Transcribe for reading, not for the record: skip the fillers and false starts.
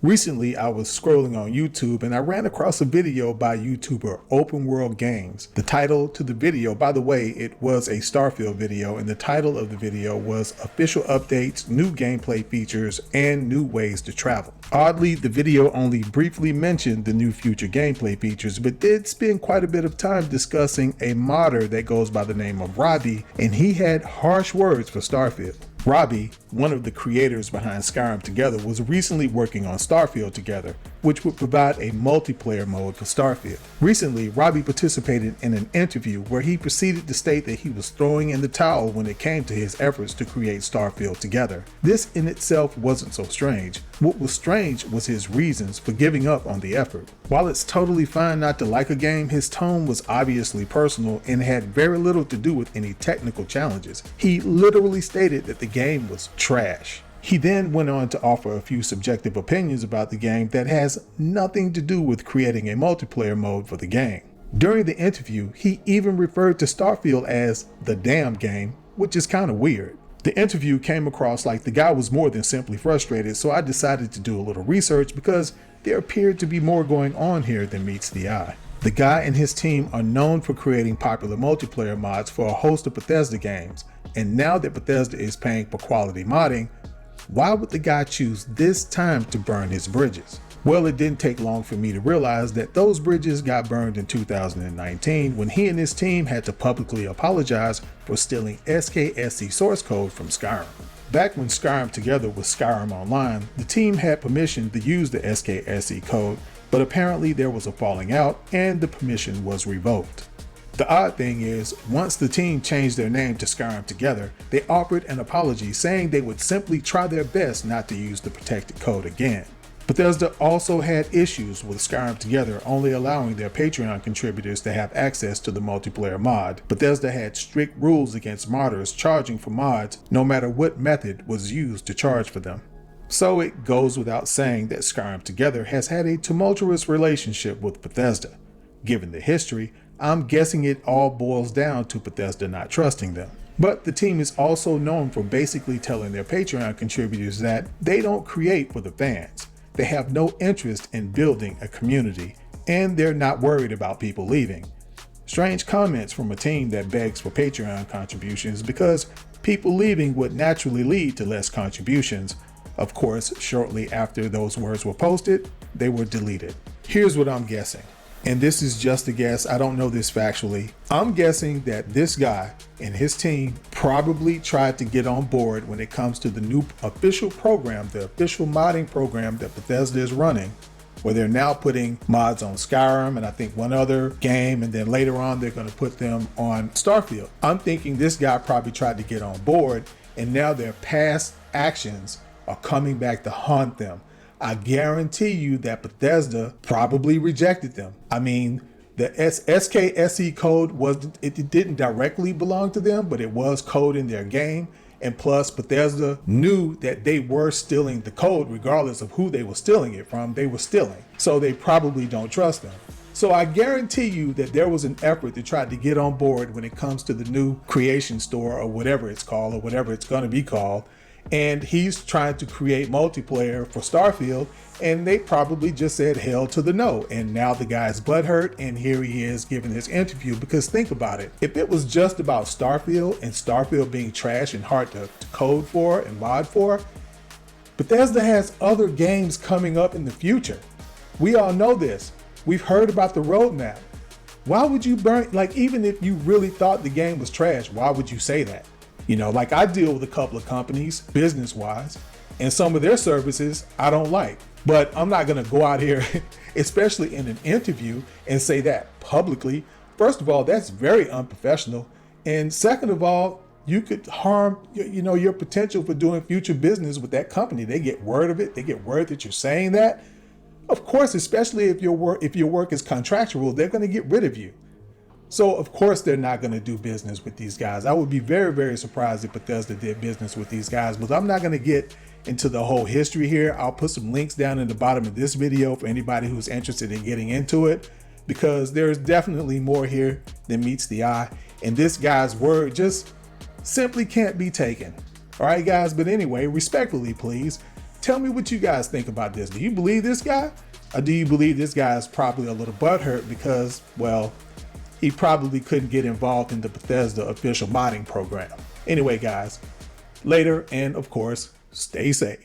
Recently, I was scrolling on YouTube and I ran across a video by YouTuber Open World Games. The title to the video, by the way, it was a Starfield video, and the title of the video was Official Updates, New Gameplay Features, and New Ways to Travel. Oddly, the video only briefly mentioned the new future gameplay features, but did spend quite a bit of time discussing a modder that goes by the name of Robbie, and he had harsh words for Starfield. Robbie, one of the creators behind Skyrim Together, was recently working on Starfield Together, which would provide a multiplayer mode for Starfield. Recently, Robbie participated in an interview where he proceeded to state that he was throwing in the towel when it came to his efforts to create Starfield Together. This in itself wasn't so strange. What was strange was his reasons for giving up on the effort. While it's totally fine not to like a game, his tone was obviously personal and had very little to do with any technical challenges. He literally stated that the game was trash. He then went on to offer a few subjective opinions about the game that has nothing to do with creating a multiplayer mode for the game. During the interview, he even referred to Starfield as the damn game, which is kind of weird. The interview came across like the guy was more than simply frustrated, so I decided to do a little research because there appeared to be more going on here than meets the eye. The guy and his team are known for creating popular multiplayer mods for a host of Bethesda games, and now that Bethesda is paying for quality modding, why would the guy choose this time to burn his bridges? Well, it didn't take long for me to realize that those bridges got burned in 2019 when he and his team had to publicly apologize for stealing SKSE source code from Skyrim. Back when Skyrim Together was Skyrim Online, the team had permission to use the SKSE code, but apparently there was a falling out and the permission was revoked. The odd thing is, once the team changed their name to Skyrim Together, they offered an apology saying they would simply try their best not to use the protected code again. Bethesda also had issues with Skyrim Together only allowing their Patreon contributors to have access to the multiplayer mod. Bethesda had strict rules against modders charging for mods no matter what method was used to charge for them. So it goes without saying that Skyrim Together has had a tumultuous relationship with Bethesda. Given the history, I'm guessing it all boils down to Bethesda not trusting them. But the team is also known for basically telling their Patreon contributors that they don't create for the fans. They have no interest in building a community, and they're not worried about people leaving. Strange comments from a team that begs for Patreon contributions because people leaving would naturally lead to less contributions. Of course, shortly after those words were posted, they were deleted. Here's what I'm guessing. And this is just a guess, I don't know this factually. I'm guessing that this guy and his team probably tried to get on board when it comes to the new official program, the official modding program that Bethesda is running, where they're now putting mods on Skyrim and I think one other game, and then later on they're going to put them on Starfield. I'm thinking this guy probably tried to get on board and now their past actions are coming back to haunt them. I guarantee you that Bethesda probably rejected them. I mean, the SKSE code it didn't directly belong to them, but it was code in their game. And plus, Bethesda knew that they were stealing the code regardless of who they were stealing it from. They were stealing. So they probably don't trust them. So I guarantee you that there was an effort to try to get on board when it comes to the new creation store or whatever it's called or whatever it's going to be called. And he's trying to create multiplayer for Starfield, and they probably just said hell to the no. And now the guy's butthurt, and here he is giving this interview. Because think about it, if it was just about Starfield and Starfield being trash and hard to code for and mod for, Bethesda has other games coming up in the future. We all know this. We've heard about the roadmap. Why would you burn, like even if you really thought the game was trash, why would you say that? You know, like I deal with a couple of companies business-wise, and some of their services I don't like. But I'm not going to go out here, especially in an interview, and say that publicly. First of all, that's very unprofessional. And second of all, you could harm, your potential for doing future business with that company. They get word of it. They get word that you're saying that. Of course, especially if your work is contractual, they're going to get rid of you. So of course they're not going to do business with these guys. I would be very, very surprised if Bethesda did business with these guys, but I'm not going to get into the whole history here. I'll put some links down in the bottom of this video for anybody who's interested in getting into it, because there's definitely more here than meets the eye. And this guy's word just simply can't be taken. All right, guys. But anyway, respectfully, please, Tell me what you guys think about this. Do you believe this guy? Or do you believe this guy is probably a little butthurt because, well, he probably couldn't get involved in the Bethesda official modding program? Anyway, guys, later, and of course, stay safe.